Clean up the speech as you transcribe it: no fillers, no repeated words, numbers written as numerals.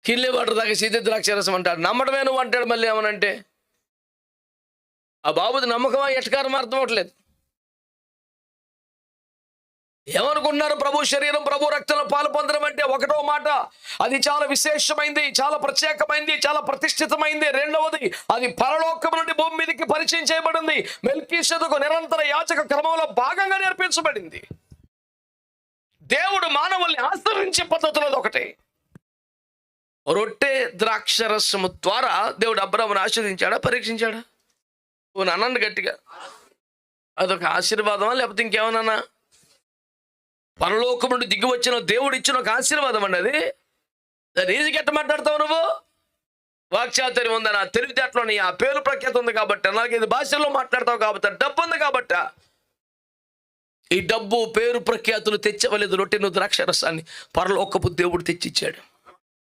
కిల్లే water దాకా సీతే ద్రాక్షరసం అంటాడు. నమ్మడమే నువ్వు అంటాడు. మళ్ళీ ఏమనంటే ఆ బాబుది నమ్మకమా ఎటకారం అర్థం అవట్లేదు. ఏమనుకుంటున్నారు? ప్రభు శరీరం ప్రభు రక్తంలో పాలు పొందడం అంటే ఒకటో మాట, అది చాలా విశేషమైంది, చాలా ప్రత్యేకమైంది, చాలా ప్రతిష్ఠితమైంది. రెండవది, అది పరలోకం నుండి భూమి మీదకి పరిచయం చేయబడింది. మెల్కీషెదకు నిరంతర యాజక క్రమంలో భాగంగా నేర్పించబడింది. దేవుడు మానవుల్ని ఆశ్రయించే పద్ధతులు ఒకటే. రొట్టె ద్రాక్షరసము ద్వారా దేవుడు అబ్రాహామును ఆశీర్వదించాడా, పరీక్షించాడా? ఓ అనండి గట్టిగా. అదొక ఆశీర్వాదమా లేకపోతే ఇంకేమన్నా? పరలోకం నుండి దిగి వచ్చిన దేవుడు ఇచ్చిన ఒక ఆశీర్వాదం అండి అది. దాన్ని ఈజీగా ఎట్ట మాట్లాడతావు నువ్వు? వాక్చాతుర్యం ఉందని, ఆ తెలివితేటలోని ఆ పేరు ప్రఖ్యాత ఉంది కాబట్టి, అలాగే ఇది భాషల్లో మాట్లాడతావు కాబట్టి, డబ్బు ఉంది కాబట్టి. ఈ డబ్బు పేరు ప్రఖ్యాతులు తెచ్చవలేదు, రొట్టెను ద్రాక్షరసాన్ని పరలోకపు దేవుడు తెచ్చిచ్చాడు.